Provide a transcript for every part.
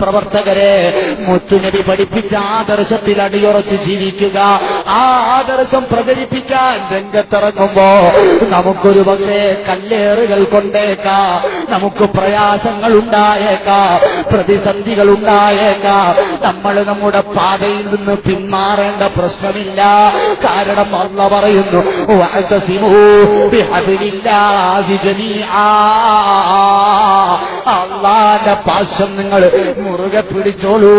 പ്രവർത്തകരെ മുത്തുനബി പഠിപ്പിച്ച ആദർശത്തിൽ അടിയുറച്ച് ജീവിക്കുക. ആ ആദർശം പ്രചരിപ്പിക്കാൻ രംഗത്തിറങ്ങുമ്പോ നമുക്കൊരു പക്ഷേ കല്ലേറുകൾ കൊണ്ടേക്കാം, നമുക്ക് പ്രയാസങ്ങൾ ഉണ്ടായേക്കാം, പ്രതിസന്ധികൾ ഉണ്ടായേക്കാം. നമ്മൾ നമ്മുടെ പാതയിൽ നിന്ന് പിന്മാറേണ്ട പ്രശ്നമില്ല. കാരണം അല്ലാഹു പറയുന്നു വഅതസിമൂ ബിഹബ്ലില്ലാഹി ജമീആ. അല്ലാഹുവിന്റെ പാശം നിങ്ങൾ മുറുകെ പിടിച്ചോളൂ.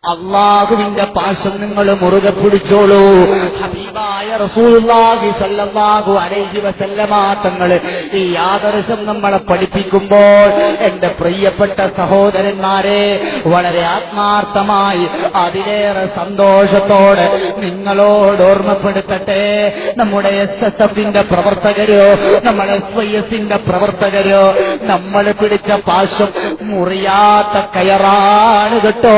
അല്ലാഹുവിന്റെ പാശം നിങ്ങൾ മുറുകെ പിടിച്ചോളൂ. ഹബീബായ റസൂലുള്ളാഹി സ്വല്ലല്ലാഹു അലൈഹി വസല്ലമ തങ്ങൾ ഈ ആദർശം നമ്മളെ പഠിപ്പിക്കുമ്പോൾ എന്റെ പ്രിയപ്പെട്ട സഹോദരന്മാരെ, വളരെ ആത്മാർത്ഥമായി അതിലേറെ സന്തോഷത്തോടെ നിങ്ങളോട് ഓർമ്മപ്പെടുത്തട്ടെ. നമ്മുടെ SSFന്റെ പ്രവർത്തകരോ നമ്മുടെ SYSന്റെ പ്രവർത്തകരോ നമ്മൾ പിടിച്ച പാശം മുറിയാത്ത കയറാണ് കേട്ടോ.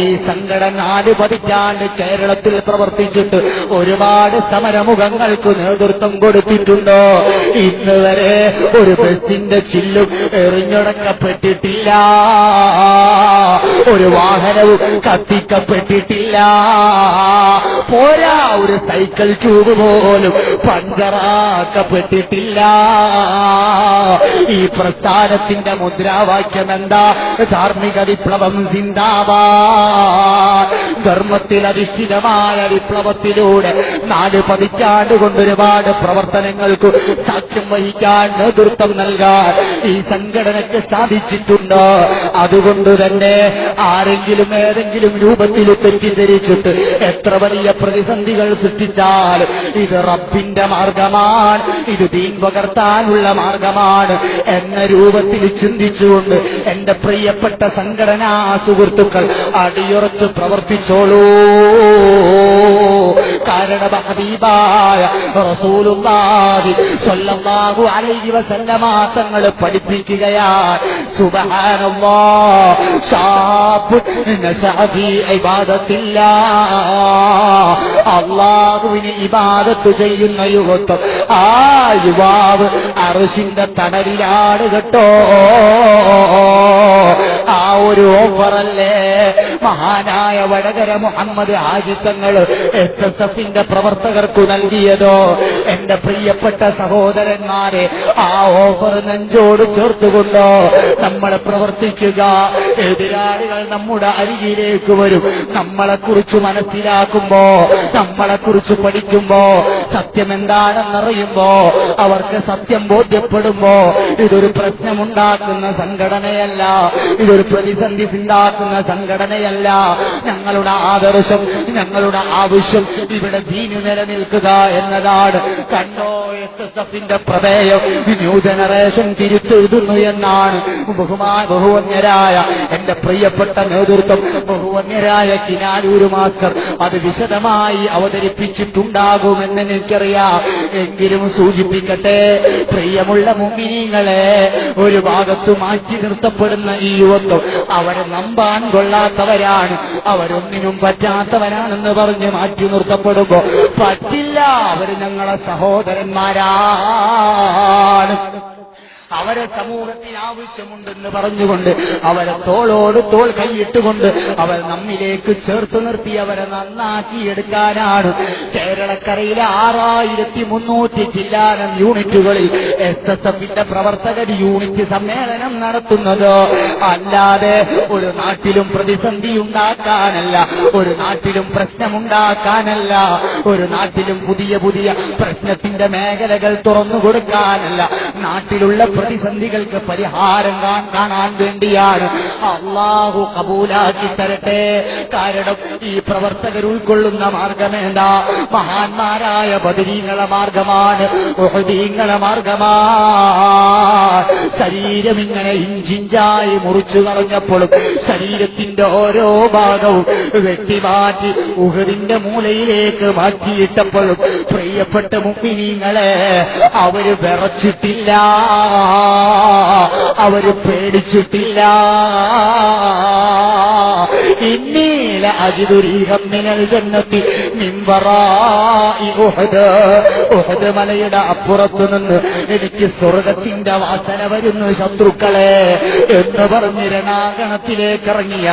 ഈ സംഘടന 4 പതിറ്റാണ്ട് കേരളത്തിൽ പ്രവർത്തിച്ചിട്ട് ഒരുപാട് സമരമുഖങ്ങൾക്ക് നേതൃത്വം കൊടുത്തിട്ടുണ്ടോ? ഇന്ന് വരെ ഒരു ബസിന്റെ ചില്ലും എറിഞ്ഞുടക്കപ്പെട്ടിട്ടില്ല, ഒരു വാഹനവും കത്തിക്കപ്പെട്ടിട്ടില്ല, പോരാ ഒരു സൈക്കിൾ ട്യൂബ് പോലും പഞ്ചറാക്കപ്പെട്ടിട്ടില്ല. ഈ പ്രസ്ഥാനത്തിന്റെ മുദ്രാവാക്യം എന്താ? ധാർമ്മിക വിപ്ലവം സിന്ദാബാദ്. ധർമ്മത്തിൽ അധിഷ്ഠിതമായ വിപ്ലവത്തിലൂടെ 4 പതിറ്റാണ്ട് കൊണ്ട് ഒരുപാട് പ്രവർത്തനങ്ങൾക്ക് സാക്ഷ്യം വഹിക്കാൻ, നേതൃത്വം നൽകാൻ ഈ സംഘടനയ്ക്ക് സാധിച്ചിട്ടുണ്ട്. അതുകൊണ്ട് തന്നെ ആരെങ്കിലും ഏതെങ്കിലും രൂപത്തിൽ തെറ്റിദ്ധരിച്ചിട്ട് എത്ര വലിയ പ്രതിസന്ധികൾ സൃഷ്ടിച്ചാലും ഇത് റബ്ബിന്റെ മാർഗമാണ്, ഇത് ദീൻ പകർത്താനുള്ള മാർഗമാണ് എന്ന രൂപത്തിൽ ചിന്തിച്ചുകൊണ്ട് എന്റെ പ്രിയപ്പെട്ട സംഘടനാ സുഹൃത്തുക്കൾ അടിയുറച്ച് പ്രവർത്തിച്ചോളൂ. കാരണം ഹബീബായ റസൂലുള്ളാഹി സ്വല്ലല്ലാഹു അലൈഹി വസല്ലമ തങ്ങൾ പഠിപ്പിക്കുകയാണ്, സുബ്ഹാനല്ലാഹ് ശാബ് നശഅ ഫീ ഇബാദത്തില്ലാഹ്. അല്ലാഹുവിനെ ഇബാദത്ത് ചെയ്യുന്ന യുവത്വം, ആ യുവാവ് അർശിന്റെ തണലിലാണ് കേട്ടോ. ആ ഒരു ഓഫറല്ലേ മഹാനായ വടകര മുഹമ്മദ് ഹാജി തങ്ങൾ SSFന്റെ പ്രവർത്തകർക്കു നൽകിയതോ? എന്റെ പ്രിയപ്പെട്ട സഹോദരന്മാരെ, ആ ഓഫർ നെഞ്ചോട് ചേർത്തുകൊണ്ടോ നമ്മൾ പ്രവർത്തിക്കുക. എതിരാളികൾ നമ്മുടെ അരികിലേക്ക് വരും. നമ്മളെക്കുറിച്ച് മനസ്സിലാക്കുമ്പോ, നമ്മളെക്കുറിച്ച് പഠിക്കുമ്പോ, സത്യം എന്താണെന്നറിയുമ്പോ, അവർക്ക് സത്യം ബോധ്യപ്പെടുമ്പോ ഇതൊരു പ്രശ്നമുണ്ടാക്കുന്ന സംഘടനയല്ല, ഇതൊരു പ്രതിസന്ധി ഉണ്ടാക്കുന്ന സംഘടനയല്ല. ഞങ്ങളുടെ ആദർശം, ഞങ്ങളുടെ ആവശ്യം ഇവിടെ ദീന് നിലനിൽക്കുക എന്നതാണ്. കണ്ടോ SSFന്റെ പ്രമേയം ന്യൂ ജനറേഷൻ തിരുത്തെഴുതുന്നു എന്നാണ്. ബഹുവന്യരായ എന്റെ പ്രിയപ്പെട്ട നേതൃത്വം, ബഹുവന്യരായ കിനാലൂർ മാസ്റ്റർ അത് വിശദമായി അവതരിപ്പിച്ചിട്ടുണ്ടാകുമെന്ന് എനിക്കറിയാം. എങ്കിലും സൂചിപ്പിക്കട്ടെ, പ്രിയമുള്ള മുഅ്മിനീങ്ങളെ, ഒരു ഭാഗത്ത് മാറ്റി നിർത്തപ്പെടുന്ന ഈ യുവത്വം അവരെ നമ്പാൻ കൊള്ളാത്തവരാണ്, അവരൊന്നിനും പറ്റാത്തവരാണെന്ന് പറഞ്ഞ് മാറ്റി നിർത്തപ്പെടുമ്പോ പറ്റില്ല. അവര് ഞങ്ങളെ സഹോദരന്മാരാണ്, അവരെ സമൂഹത്തിന് ആവശ്യമുണ്ടെന്ന് പറഞ്ഞുകൊണ്ട് അവരെ തോളോട് തോൾ കൈയിട്ടുകൊണ്ട് അവർ നമ്മിലേക്ക് ചേർത്ത് നിർത്തി അവരെ നന്നാക്കിയെടുക്കാനാണ് കേരളക്കരയിലെ 6300 ജില്ലാനം യൂണിറ്റുകളിൽ SSFന്റെ പ്രവർത്തകർ യൂണിറ്റ് സമ്മേളനം നടത്തുന്നത്. അല്ലാതെ ഒരു നാട്ടിലും പ്രതിസന്ധി ഉണ്ടാക്കാനല്ല, ഒരു നാട്ടിലും പ്രശ്നമുണ്ടാക്കാനല്ല, ഒരു നാട്ടിലും പുതിയ പുതിയ പ്രശ്നത്തിന്റെ മേഖലകൾ തുറന്നു കൊടുക്കാനല്ല, നാട്ടിലുള്ള പ്രതിസന്ധികൾക്ക് പരിഹാരം കാണാൻ വേണ്ടിയാണ്. അല്ലാഹു കബൂലാക്കി തരട്ടെ. കാരണം ഈ പ്രവർത്തകർ ഉൾക്കൊള്ളുന്ന മാർഗമേതാ? മഹാന്മാരായ ബദരീങ്ങളെ മാർഗമാണ്, ഉഹദീങ്ങളെ മാർഗമാണ്. ശരീരം ഇങ്ങനെ ഇഞ്ചിഞ്ചായി മുറിച്ചു കളഞ്ഞപ്പോഴും ശരീരത്തിന്റെ ഓരോ ഭാഗവും വെട്ടിമാറ്റി ഉഹദിന്റെ മൂലയിലേക്ക് മാറ്റിയിട്ടപ്പോഴും പ്രിയപ്പെട്ട മുഅ്മിനീങ്ങളെ, അവര് വിറച്ചിട്ടില്ല, പേടിച്ചിട്ടില്ല, അവര് പേടിച്ചിട്ടില്ല. ഇന്നീല അജിദുരീഹം മിനൽ ജന്നത്തി മിൻ വറാഇ ഉഹദ്. ഉഹദ് മലയുടെ അപ്പുറത്തു നിന്ന് എനിക്ക് സ്വർഗത്തിന്റെ വാസന വരുന്നു ശത്രുക്കളെ എന്ന് പറഞ്ഞ് രണാങ്കണത്തിലേക്ക് ഇറങ്ങിയ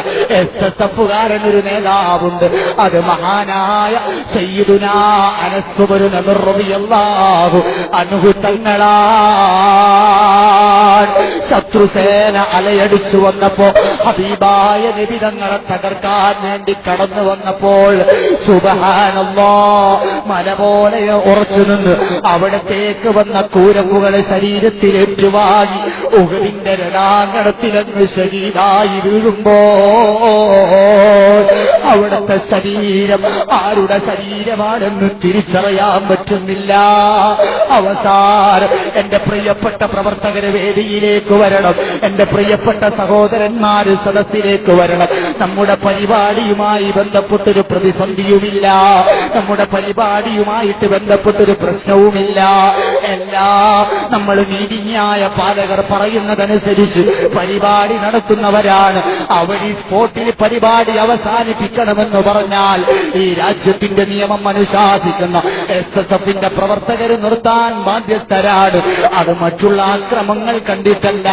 SSFകാരൻ ഒരു നേതാവുണ്ട്. അത് മഹാനായ സയ്യിദുനാ അനസ് ഇബ്നു നദർ റളിയല്ലാഹു അൻഹു തങ്ങളാണ്. ശത്രുസേന അലയടിച്ചു വന്നപ്പോ ഹബീബായ നബി തങ്ങളെ തകർക്കാൻ വേണ്ടി കടന്നു വന്നപ്പോൾ സുബ്ഹാനല്ലാഹ് മല പോലെ ഉറച്ചു നിന്ന് അവിടത്തേക്ക് വന്ന കൂരമ്പുകളെ ശരീരത്തിൽ ഏറ്റുവാങ്ങി ഉഹദിന്റെ രണാങ്കണത്തിലങ്ങ് ശരീരായി വീഴുമ്പോൾ അവിടുത്തെ ശരീരം ആരുടെ ശരീരമാണെന്ന് തിരിച്ചറിയാൻ പറ്റുന്നില്ല. അവസാനം എന്റെ പ്രിയപ്പെട്ട പ്രവർത്തകരെ വേദിയിലേക്ക് വരണം, എന്റെ പ്രിയപ്പെട്ട സഹോദരന്മാര് സദസ്സിലേക്ക് വരണം. നമ്മുടെ പരിപാടിയുമായി ബന്ധപ്പെട്ടൊരു പ്രതിസന്ധിയുമില്ല, നമ്മുടെ പരിപാടിയുമായിട്ട് ബന്ധപ്പെട്ടൊരു പ്രശ്നവുമില്ല. എല്ലാം നമ്മൾ നീതിന്യായ പാലകർ പറയുന്നതനുസരിച്ച് പരിപാടി നടത്തുന്നവരാണ്. അവർ ഈ സ്പോട്ടിൽ പരിപാടി അവസാനിപ്പിക്കണമെന്ന് പറഞ്ഞാൽ ഈ രാജ്യത്തിന്റെ നിയമം അനുശാസിക്കുന്ന SSFന്റെ പ്രവർത്തകർ നിർത്താൻ ബാധ്യസ്ഥരാണ്. അത് മറ്റുള്ള ആക്രമങ്ങൾ കണ്ടിട്ടല്ല,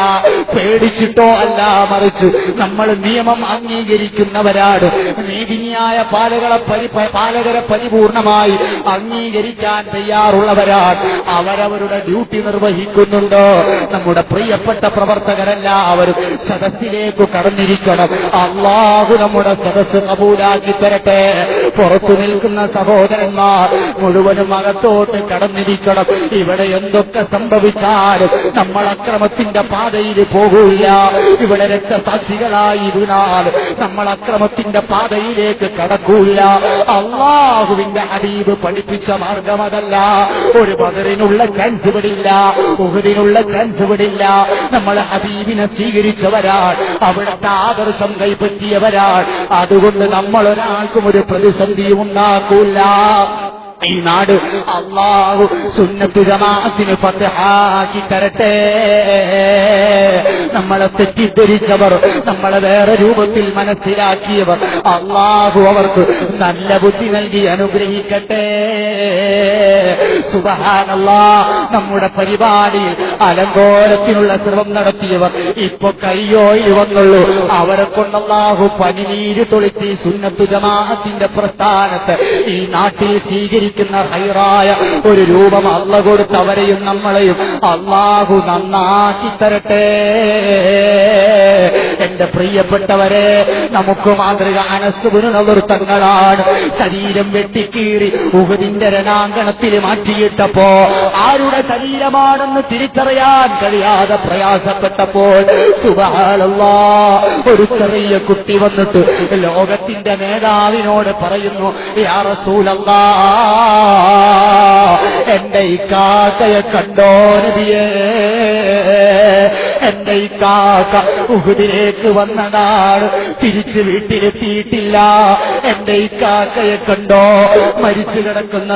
പേടിച്ചിട്ടോ അല്ല, മറിച്ച് നമ്മൾ നിയമം അംഗീകരിക്കുന്നവരാണ്. നീതിന്യായ പാലകരെ പരിപൂർണമായി അംഗീകരിക്കാൻ തയ്യാറുള്ളവരാണ്. അവരവരുടെ ഡ്യൂട്ടി നിർവഹിക്കുന്നുണ്ടോ? നമ്മുടെ പ്രിയപ്പെട്ട പ്രവർത്തകരെല്ലാവരും സദസ്സിലേക്ക് കടന്നിരിക്കണം. അല്ലാഹു നമ്മുടെ സദസ്സ് കബൂലാക്കി തരട്ടെ. പുറത്തു നിൽക്കുന്ന സഹോദരന്മാർ മുഴുവനും അകത്തോട്ട് കടന്നിരിക്കണം. ഇവിടെ എന്തൊക്കെ സംഭവിച്ചാലും നമ്മൾ അക്രമത്തിന്റെ പാതയിൽ പോകൂല. ഇവിടെ രക്തസാക്ഷികളായി വീണാൽ നമ്മൾ അക്രമത്തിന്റെ പാതയിലേക്ക് കടക്കൂല. അല്ലാഹുവിന്റെ ഹബീബ് പഠിപ്പിച്ച മാർഗം അതല്ല. ഒരു ബദറിനുള്ള ചാൻസ് വിടില്ല, ഉഹദിനുള്ള ചാൻസ് വിടില്ല. നമ്മൾ ഹബീബിനെ സ്വീകരിച്ചവരാണ്, അവിടുത്തെ ആദർശം കൈപ്പറ്റിയവരാണ്. അതുകൊണ്ട് നമ്മൾ ഒരാൾക്കും ഒരു പ്രതിസന്ധിയും ഉണ്ടാക്കൂല. ഈ നാട് അല്ലാഹു സുന്നത്ത് ജമാഅത്തിന് ഫത്ഹാക്കി തരട്ടെ. നമ്മളെ തെറ്റിദ്ധരിച്ചവർ, നമ്മളെ വേറെ രൂപത്തിൽ മനസ്സിലാക്കിയവർ, അല്ലാഹു അവർക്ക് നല്ല ബുദ്ധി നൽകി അനുഗ്രഹിക്കട്ടെ. സുബ്ഹാനല്ലാഹ്. നമ്മുടെ പരിപാടിയിൽ അലങ്കോലത്തിനുള്ള ശ്രമം നടത്തിയവർ ഇപ്പൊ കയ്യോയിൽ വന്നുള്ളൂ. അവരെ കൊണ്ട് അല്ലാഹു പനിനീര് തൊളിച്ച് സുന്നത്ത് ജമാഅത്തിന്റെ പ്രസ്ഥാനത്ത് ഈ നാട്ടിൽ സ്വീകരിക്കും ഹൈറായ ഒരു രൂപം അള്ള കൊടുത്തവരെയും നമ്മളെയും അല്ലാഹു നന്നാക്കി തരട്ടെ. എന്റെ പ്രിയപ്പെട്ടവരെ, നമുക്ക് മാതൃക അനസ് ഇബ്നു നദർ തങ്ങളാണ്. ശരീരം വെട്ടിക്കീറി ഉഹദിന്റെ രണാങ്കണത്തിൽ മാറ്റിയിട്ടപ്പോ ആരുടെ ശരീരമാണെന്ന് തിരിച്ചറിയാൻ കഴിയാതെ പ്രയാസപ്പെട്ടപ്പോൾ സുബ്ഹാനല്ലാഹ് ഒരു ചെറിയ കുട്ടി വന്നിട്ട് ലോകത്തിന്റെ നേതാവിനോട് പറയുന്നു, യാ റസൂലല്ലാഹ്, എന്റെ ഈ കാക്കയെ കണ്ടോ നബിയേ? എന്റെ ഈ കാക്ക ഉഹദിലേക്ക് വന്നതാണ്, തിരിച്ച് വീട്ടിലെത്തിയിട്ടില്ല. എന്റെ ഈ കാക്കയെ കണ്ടോ? മരിച്ചു കിടക്കുന്ന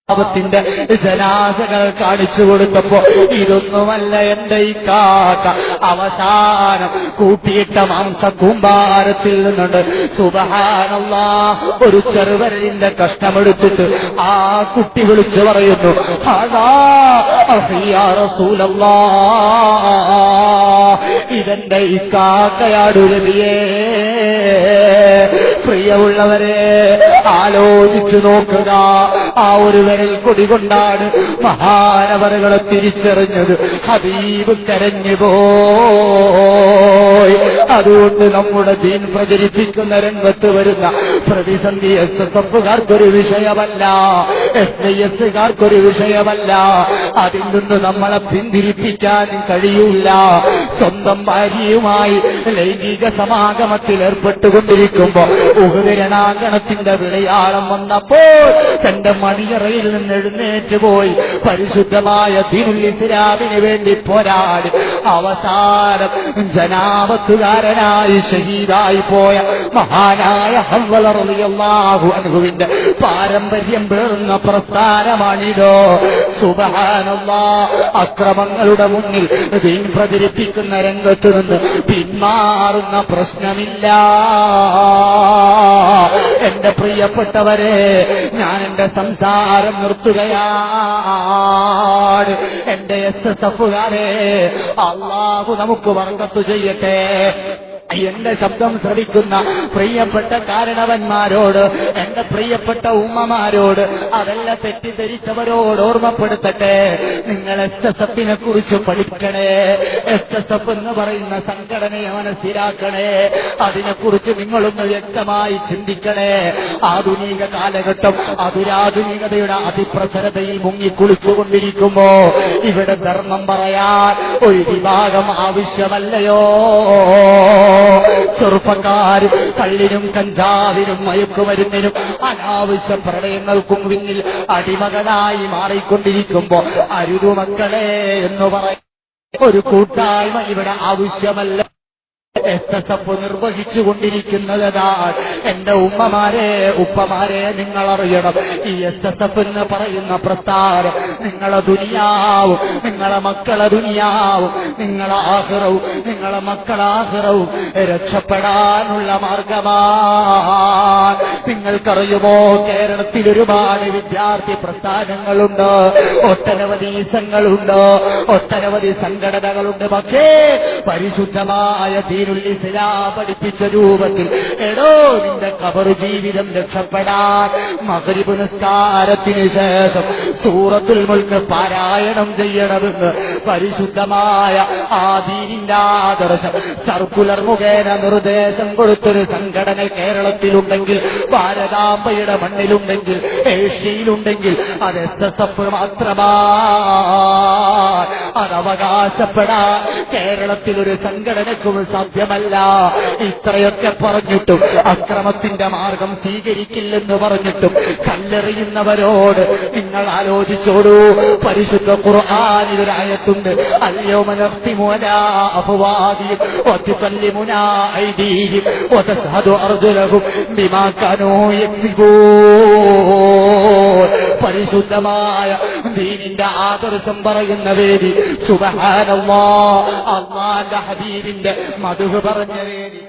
ത്തിന്റെ ജനാസകൾ കാണിച്ചു കൊടുത്തപ്പോ ഇതൊന്നുമല്ല എന്റെ ഈ കാക്ക, അവസാനം കൂട്ടിയിട്ട മാംസ കൂമ്പാരത്തിൽ നിന്നുണ്ട് സുബ്ഹാനല്ലാഹ് ഒരു ചെറുവരലിന്റെ കഷ്ണമെടുത്തിട്ട് ആ കുട്ടി വിളിച്ചു പറയുന്നു, അതാ യാ റസൂലല്ലാഹ്, ഇതെന്റെ ഈ കാക്കയാടു നബിയേ. പ്രിയമുള്ളവരെ, ആലോചിച്ചു നോക്കുക. ആ ഒരു വിരൽ കൊടി കൊണ്ടാണ് മഹാനവറുകളെ തിരിച്ചറിഞ്ഞത്. ഹബീബ് കരഞ്ഞു പോയി. അതുകൊണ്ട് നമ്മുടെ ദീൻ പ്രചരിപ്പിക്കുന്ന രംഗത്ത് വരുന്ന പ്രതിസന്ധി SSFകാർക്കൊരു വിഷയമല്ല, SISകാർക്കൊരു വിഷയമല്ല. അതിൽ നിന്ന് നമ്മളെ പിന്തിരിപ്പിക്കാൻ കഴിയൂല. സ്വന്തം ഭാര്യയുമായി ലൈംഗിക സമാഗമത്തിൽ ഏർപ്പെട്ടുകൊണ്ടിരിക്കുമ്പോ ഉഹദ് രണാങ്കണത്തിന്റെ വിളയാളം വന്നപ്പോൾ തന്റെ മണിയറയിൽ നിന്ന് എഴുന്നേറ്റ് പോയി പരിശുദ്ധമായ ദീനുൽ ഇസ്ലാമിന് വേണ്ടി പോരാടി അവസാനം ജനാപത്തുകാരനായി ഷഹീദായി പോയ മഹാനായ ഹംവല റളിയല്ലാഹു അൻഹുവിന്റെ പാരമ്പര്യം പേറുന്ന പ്രസ്ഥാനമാണിതോ. സുബ്ഹാനല്ലാഹ്, അക്രമങ്ങളുടെ മുന്നിൽ ദീൻ പ്രചരിപ്പിക്കുന്ന രംഗത്തു നിന്ന് പിന്മാറുന്ന പ്രശ്നമില്ല. എന്റെ പ്രിയപ്പെട്ടവരെ, ഞാൻ എന്റെ സംസാരം നിർത്തുകയാണ്. എന്റെ SSFകാരെ, അല്ലാഹു നമുക്ക് ബർക്കത്ത് ചെയ്യട്ടെ. എന്റെ ശബ്ദം ശ്രവിക്കുന്ന പ്രിയപ്പെട്ട കാരണവന്മാരോട്, എന്റെ പ്രിയപ്പെട്ട ഉമ്മമാരോട്, അതെല്ലാം തെറ്റിദ്ധരിച്ചവരോട് ഓർമ്മപ്പെടുത്തട്ടെ, നിങ്ങൾ SSFനെ കുറിച്ച് പഠിക്കണേ. SSF എന്ന് പറയുന്ന സംഘടനയെ മനസ്സിലാക്കണേ. അതിനെക്കുറിച്ച് നിങ്ങളൊന്ന് വ്യക്തമായി ചിന്തിക്കണേ. ആധുനിക കാലഘട്ടം അതുരാധുനികതയുടെ അതിപ്രസരതയിൽ മുങ്ങിക്കുളിച്ചുകൊണ്ടിരിക്കുമ്പോ ഇവിടെ ധർമ്മം പറയാൻ ഒരു വിഭാഗം ആവശ്യമല്ലയോ? ചെറുപ്പക്കാരും കള്ളിനും കഞ്ചാവിനും മയക്കുമരുന്നിനും അനാവശ്യ പ്രണയങ്ങൾക്കും പിന്നിൽ അടിമകളായി മാറിക്കൊണ്ടിരിക്കുമ്പോ അരുതു മക്കളെ എന്ന് പറയും ഒരു കൂട്ടായ്മ ഇവിടെ ആവശ്യമല്ല. SSF നിർവഹിച്ചുകൊണ്ടിരിക്കുന്നതാണ്. എന്റെ ഉമ്മമാരെ, ഉപ്പമാരെ, നിങ്ങൾ അറിയണം, ഈ SSF എന്ന് പറയുന്ന പ്രസ്ഥാനം നിങ്ങളെ ദുനിയാവും, നിങ്ങളെ മക്കളെ ദുനിയാവും, നിങ്ങളെ ആഖിറവും, നിങ്ങളെ മക്കളെ ആഖിറവും രക്ഷപ്പെടാനുള്ള മാർഗമാണ്. നിങ്ങൾക്കറിയുമോ, കേരളത്തിൽ ഒരുപാട് വിദ്യാർത്ഥി പ്രസ്ഥാനങ്ങളുണ്ട്, ഒട്ടനവധി സംഘങ്ങളുണ്ട്, ഒട്ടനവധി സംഘടനകളുണ്ട്. പക്ഷേ പരിശുദ്ധമായ ഇസ്ലാം പഠിപ്പിച്ച രൂപത്തിൽ എടോ നിന്റെ ഖബർ ജീവിതം രക്ഷപ്പെടാൻ മഗ്രിബ് നിസ്കാരത്തിന് ശേഷം സൂറത്തുൽ മുൽക്ക് പാരായണം ചെയ്യണമെന്ന് പരിശുദ്ധമായ ആ ദീനിന്റെ ആദർശം സർക്കുലർ മുഖേന നിർദ്ദേശം കൊടുത്തൊരു സംഘടന കേരളത്തിലുണ്ടെങ്കിൽ, ഭാരതാംബയുടെ മണ്ണിലുണ്ടെങ്കിൽ, ഏഷ്യയിലുണ്ടെങ്കിൽ അത് SSF മാത്രമാണ്. അത് അവകാശപ്പെടാൻ കേരളത്തിലൊരു സംഘടനക്കും സാധ്യമല്ല. ഇത്രയൊക്കെ പറഞ്ഞിട്ടും, അക്രമത്തിന്റെ മാർഗം സ്വീകരിക്കില്ലെന്ന് പറഞ്ഞിട്ടും കല്ലെറിയുന്നവരോട് നിങ്ങൾ ആലോചിച്ചോടൂ. പരിശുദ്ധ ഖുർആനിൽ ഒരു ആയത്തുണ്ട്, അൽയൗമ നഖ്തിമു അലാ അഫ്വാഹിഹിം വതുകല്ലിമുനാ ഐദീഹിം വതശ്ഹദു അർജുലഹും ബിമാ കാനൂ യക്സിബൂൻ. പരിശുദ്ധമായ ദീനിന്റെ ആദർശം പറയുന്ന വേദി, സുബ്ഹാനല്ലാഹ്, അല്ലാഹുവിന്റെ ഹബീബിന്റെ മദ്ഹ് പറഞ്ഞ വേദി.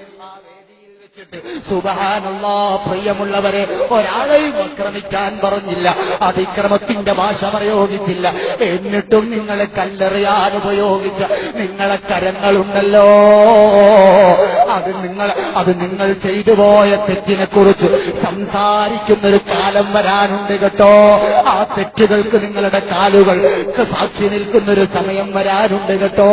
സുബ്ഹാനല്ലാഹ്, പ്രിയമുള്ളവരെ, ഒരാളെയും ആക്രമിക്കാൻ പറഞ്ഞില്ല, അതിക്രമത്തിന്റെ ഭാഷ പ്രയോഗിച്ചില്ല. എന്നിട്ടും നിങ്ങളെ കല്ലെറിയാൻ ഉപയോഗിച്ച നിങ്ങളെ കരങ്ങളുണ്ടല്ലോ, അത് നിങ്ങൾ ചെയ്തു പോയ തെറ്റിനെ കുറിച്ച് സംസാരിക്കുന്നൊരു കാലം വരാനുണ്ട് കേട്ടോ. ആ തെറ്റുകൾക്ക് നിങ്ങളുടെ കാലുകൾക്ക് സാക്ഷി നിൽക്കുന്നൊരു സമയം വരാനുണ്ട് കേട്ടോ.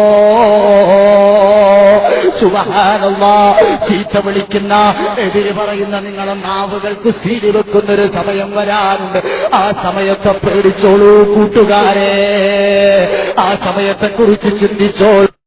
സുബ്ഹാനല്ലാഹ്, ചീത്ത വിളിക്കുന്ന, എതിര് പറയുന്ന നിങ്ങളെ നാവുകൾക്ക് സീരി വെക്കുന്നൊരു സമയം വരാനുണ്ട്. ആ സമയത്തെ പേടിച്ചോളൂ കൂട്ടുകാരെ, ആ സമയത്തെ കുറിച്ച് ചിന്തിച്ചോളൂ.